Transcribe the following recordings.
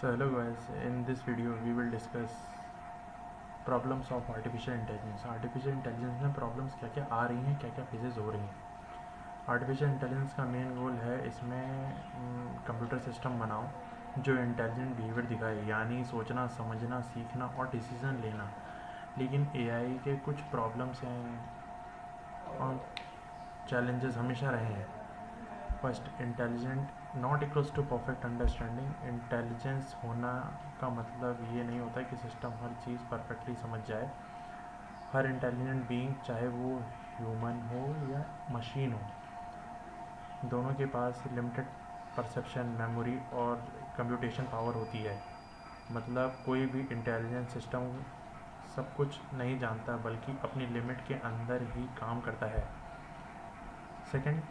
So hello guys, in this video we will discuss problems of artificial intelligence. Artificial intelligence में problems क्या क्या आ रही हैं, क्या क्या फेजेस हो रही हैं। आर्टिफिशियल इंटेलिजेंस का मेन गोल है इसमें कंप्यूटर सिस्टम बनाओ जो इंटेलिजेंट बिहेवियर दिखाए, यानी सोचना, समझना, सीखना और डिसीजन लेना। लेकिन एआई के कुछ प्रॉब्लम्स हैं और चैलेंजेस हमेशा रहे हैं। First, intelligent not equals to perfect understanding. Intelligence होना का मतलब ये नहीं होता कि सिस्टम हर चीज़ परफेक्टली समझ जाए। हर इंटेलिजेंट बीइंग, चाहे वो ह्यूमन हो या मशीन हो, दोनों के पास लिमिटेड परसेप्शन, मेमोरी और कंप्यूटेशन पावर होती है। मतलब कोई भी इंटेलिजेंट सिस्टम सब कुछ नहीं जानता, बल्कि अपनी लिमिट के अंदर ही काम करता है। Second,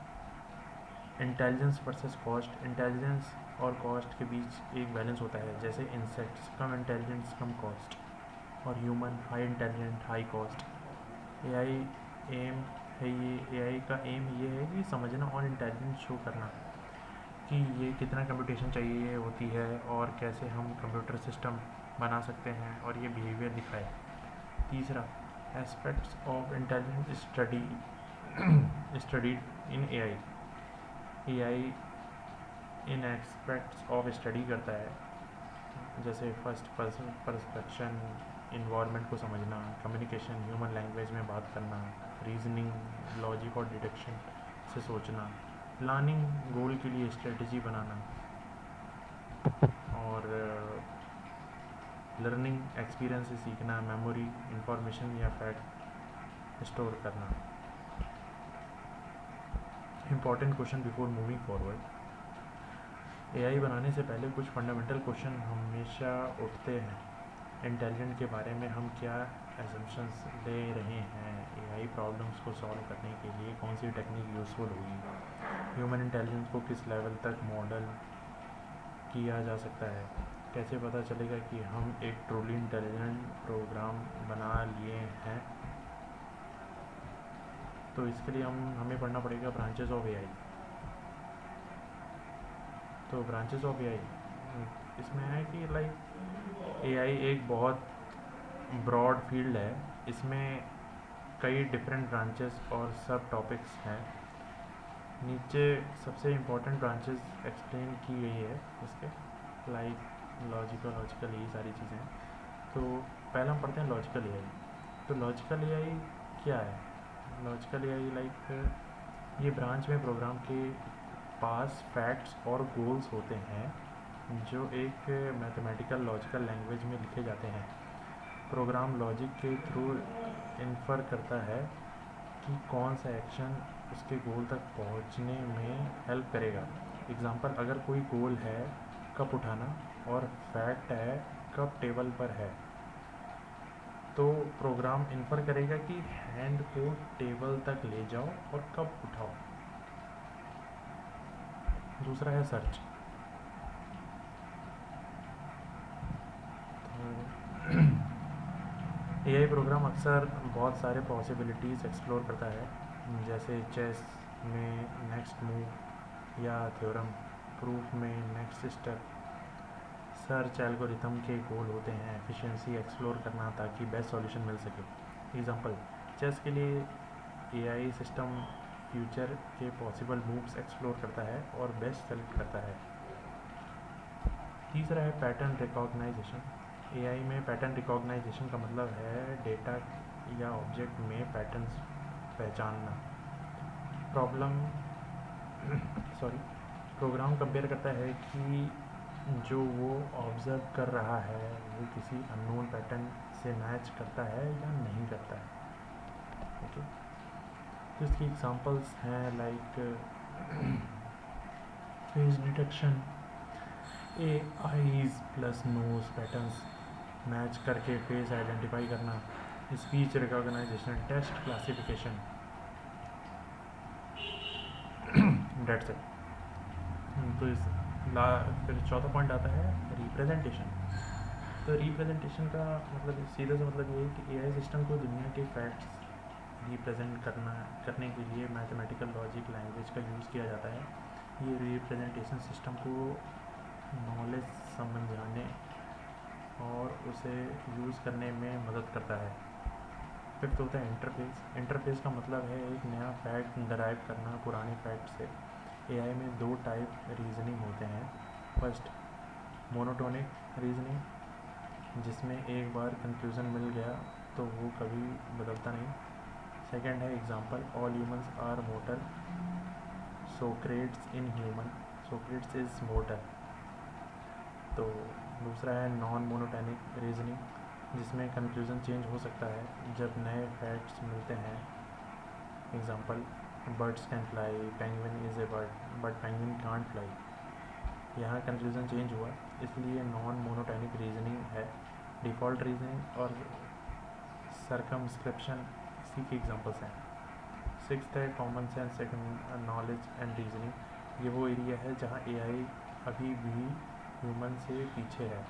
intelligence versus cost. Intelligence और कॉस्ट के बीच एक बैलेंस होता है, जैसे इंसेक्ट्स कम इंटेलिजेंस कम कॉस्ट, और human high intelligent high cost. AI एम है ये एआई का एम ये है कि समझना और इंटेलिजेंस शो करना कि ये कितना कंप्यूटेशन चाहिए होती है और कैसे हम कंप्यूटर सिस्टम बना सकते हैं और ये बिहेवियर दिखाए। तीसरा, aspects of intelligence studied in AI. AI in aspects of study करता है, जैसे फर्स्ट पर्सन परस्पेक्शन, इन्वायरमेंट को समझना, कम्युनिकेशन, ह्यूमन लैंग्वेज में बात करना, रीजनिंग, लॉजिक और डिडक्शन से सोचना, प्लानिंग, गोल के लिए स्ट्रेटजी बनाना, और लर्निंग, एक्सपीरियंस से सीखना, मेमोरी, इंफॉर्मेशन या फैक्ट स्टोर करना। Important question before moving forward. AI बनाने से पहले कुछ फंडामेंटल क्वेश्चन हमेशा उठते हैं। इंटेलिजेंट के बारे में हम क्या एजम्पशंस ले रहे हैं? एआई प्रॉब्लम्स को सॉल्व करने के लिए कौन सी टेक्निक यूज़फुल होगी? ह्यूमन इंटेलिजेंस को किस लेवल तक मॉडल किया जा सकता है? कैसे पता चलेगा कि हम एक ट्रूली इंटेलिजेंट प्रोग्राम बना लिए हैं? तो इसके लिए हमें पढ़ना पड़ेगा ब्रांचेस ऑफ एआई। तो ब्रांचेस ऑफ एआई इसमें है कि लाइक एआई एक बहुत ब्रॉड फील्ड है। इसमें कई डिफरेंट ब्रांचेस और सब टॉपिक्स हैं। नीचे सबसे इम्पोर्टेंट ब्रांचेस एक्सप्लेन की गई है इसके, लाइक लॉजिकल यही सारी चीज़ें हैं। तो पहले हम पढ़ते हैं लॉजिकल एआई। तो लॉजिकल एआई क्या है? लॉजिकल एआई लाइक ये ब्रांच में प्रोग्राम के पास फैक्ट्स और गोल्स होते हैं जो एक मैथमेटिकल लॉजिकल लैंग्वेज में लिखे जाते हैं। प्रोग्राम लॉजिक के थ्रू इन्फर करता है कि कौन सा एक्शन उसके गोल तक पहुंचने में हेल्प करेगा। एग्जांपल, अगर कोई गोल है कप उठाना और फैक्ट है कप टेबल पर है, तो प्रोग्राम इन्फर करेगा कि हैंड को टेबल तक ले जाओ और कप उठाओ। दूसरा है सर्च। एआई प्रोग्राम अक्सर बहुत सारे पॉसिबिलिटीज़ एक्सप्लोर करता है, जैसे चेस में नेक्स्ट मूव या थ्योरम प्रूफ में नेक्स्ट स्टेप। सर्च एल्गोरिथम के गोल होते हैं एफिशिएंसी एक्सप्लोर करना ताकि बेस्ट सॉल्यूशन मिल सके। एग्जांपल, चेस के लिए एआई सिस्टम फ्यूचर के पॉसिबल मूव्स एक्सप्लोर करता है और बेस्ट सेलेक्ट करता है। तीसरा है पैटर्न रिकॉग्नाइजेशन। एआई में पैटर्न रिकॉग्नाइजेशन का मतलब है डेटा या ऑब्जेक्ट में पैटर्न्स पहचानना। प्रॉब्लम प्रोग्राम कंपेयर करता है कि जो वो ऑब्ज़र्व कर रहा है वो किसी अननोन पैटर्न से मैच करता है या नहीं करता है। ओके, तो इसकी एग्जांपल्स हैं like face detection, eyes plus nose patterns match करके फेस आइडेंटिफाई करना, speech recognisation, text classification, that's it. तो फिर चौथा पॉइंट आता है रिप्रेजेंटेशन। तो रिप्रेजेंटेशन का मतलब सीधे से मतलब ये है कि एआई सिस्टम को दुनिया के फैक्ट्स रिप्रेजेंट करने के लिए मैथमेटिकल लॉजिक लैंग्वेज का यूज़ किया जाता है। ये रिप्रेजेंटेशन सिस्टम को नॉलेज समझाने और उसे यूज़ करने में मदद करता है। फिफ्थ होता है इंटरफेस। इंटरफेस का मतलब है एक नया फैक्ट डराइव करना पुराने फैक्ट से। एआई में दो टाइप रीजनिंग होते हैं। फर्स्ट, मोनोटोनिक रीजनिंग, जिसमें एक बार कंक्लूजन मिल गया तो वो कभी बदलता नहीं। सेकंड है example, all humans are mortal, Socrates in human, Socrates is mortal. तो दूसरा है नॉन मोनोटोनिक रीजनिंग, जिसमें कंक्लूजन चेंज हो सकता है जब नए फैक्ट्स मिलते हैं। Example, birds can fly, penguin is a bird but penguin can't fly. यहाँ कंक्लूजन चेंज हुआ, इसलिए नॉन मोनोटोनिक रीजनिंग है। डिफ़ॉल्ट रीजनिंग और सर्कमस्क्रिप्शन इसी के एग्जांपल्स हैं। सिक्स्थ है common sense knowledge and reasoning. ये वो एरिया है जहाँ एआई अभी भी ह्यूमन से पीछे है।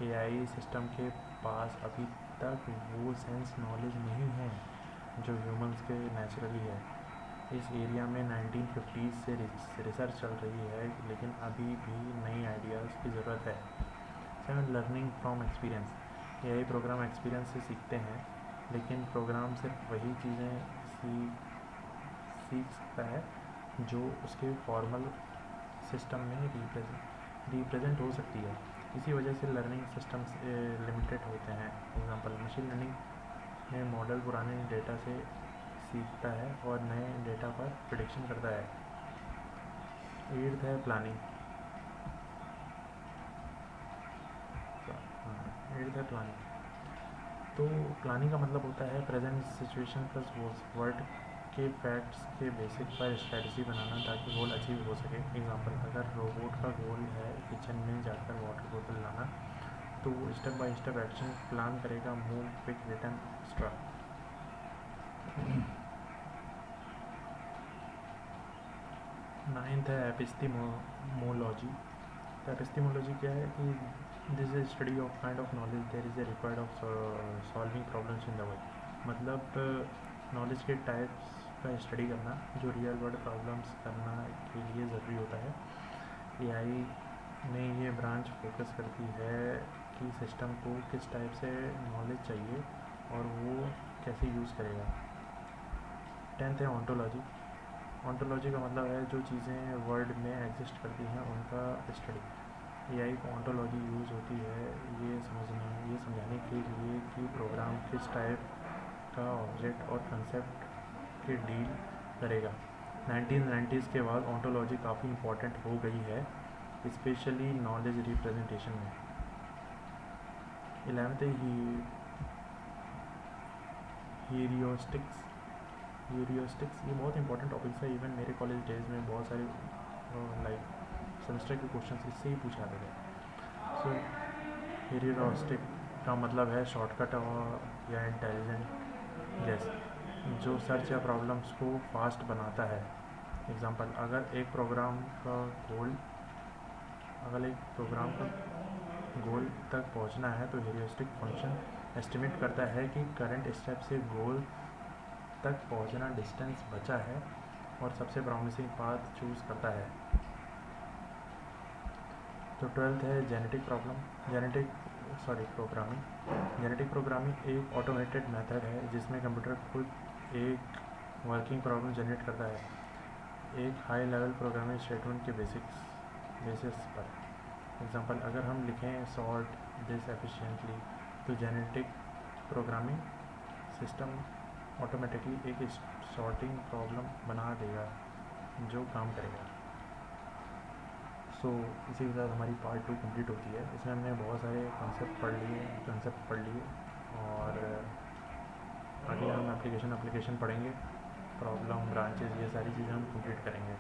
एआई सिस्टम के पास अभी तक वो सेंस नॉलेज नहीं है जो ह्यूमंस के नेचुरली है। इस एरिया में 1950s से रिसर्च चल रही है, लेकिन अभी भी नई आइडियाज़ की ज़रूरत है। Seven, learning from experience. AI programme experience से सीखते हैं, लेकिन प्रोग्राम सिर्फ वही चीज़ें सीख सकता है जो उसके फॉर्मल सिस्टम में रिप्रेजेंट हो सकती है। इसी वजह से लर्निंग सिस्टम्स लिमिटेड होते हैं। एग्जांपल, मशीन लर्निंग में मॉडल पुराने डेटा से सीखता है और नए डेटा पर प्रिडिक्शन करता है। एट्थ है प्लानिंग। एट्थ है प्लानिंग। तो प्लानिंग का मतलब होता है प्रेजेंट सिचुएशन प्लस वर्ड के फैक्ट्स के बेसिक पर स्ट्रेटजी बनाना ताकि गोल अचीव हो सके। एग्जांपल, अगर रोबोट का गोल है किचन में जाकर वाटर बोतल लाना, तो वो step by step action plan करेगा, move, quick, return, extra. Ninth है एपिस्टीमोलॉजी। तो एपिस्टीमोलॉजी क्या है कि this is study of kind of knowledge there is a required of solving problems in the world. मतलब नॉलेज के टाइप्स का study करना जो रियल वर्ल्ड प्रॉब्लम्स करना के लिए ज़रूरी होता है। एआई में ये ब्रांच फोकस करती है कि सिस्टम को किस टाइप से नॉलेज चाहिए और वो कैसे यूज़ करेगा। टेंथ है ऑन्टोलॉजी। ऑन्टोलॉजी का मतलब है जो चीज़ें वर्ल्ड में एग्जिस्ट करती हैं उनका स्टडी। एआई को ऑन्टोलॉजी यूज़ होती है ये समझाने के लिए कि प्रोग्राम किस टाइप का ऑब्जेक्ट और कंसेप्ट के डील करेगा। 1990s के बाद ऑन्टोलॉजी काफ़ी इम्पोर्टेंट हो गई है, स्पेशली नॉलेज रिप्रेजेंटेशन में। 11th heuristics. ये बहुत इंपॉर्टेंट टॉपिक्स है। इवन मेरे कॉलेज डेज में बहुत सारे लाइक सेमेस्टर के क्वेश्चन इससे ही पूछे जाते थे। सो ह्यूरिस्टिक का मतलब है शॉर्टकट या इंटेलिजेंट गेस जो सर्च या प्रॉब्लम्स को फास्ट बनाता है। एग्जांपल, अगर एक प्रोग्राम का गोल तक पहुंचना है तो ह्यूरिस्टिक फंक्शन एस्टिमेट करता है कि करंट स्टेप से गोल तक पहुंचना डिस्टेंस बचा है और सबसे प्रॉमिसिंग पाथ चूज़ करता है। तो 12th है जेनेटिक प्रोग्रामिंग एक ऑटोमेटेड मेथड है जिसमें कंप्यूटर खुद एक वर्किंग प्रॉब्लम जनरेट करता है एक हाई लेवल प्रोग्रामिंग स्टेटमेंट के बेसिस पर। एग्जांपल, अगर हम लिखें सॉर्ट दिस एफिशिएंटली, तो जेनेटिक प्रोग्रामिंग सिस्टम ऑटोमेटिकली एक सॉर्टिंग प्रॉब्लम बना देगा जो काम करेगा। सो इसी के साथ हमारी पार्ट 2 कंप्लीट होती है। इसमें हमने बहुत सारे कंसेप्ट पढ़ लिए और आगे हम एप्लीकेशन पढ़ेंगे, प्रॉब्लम, ब्रांचेस, ये सारी चीज़ें हम कंप्लीट करेंगे।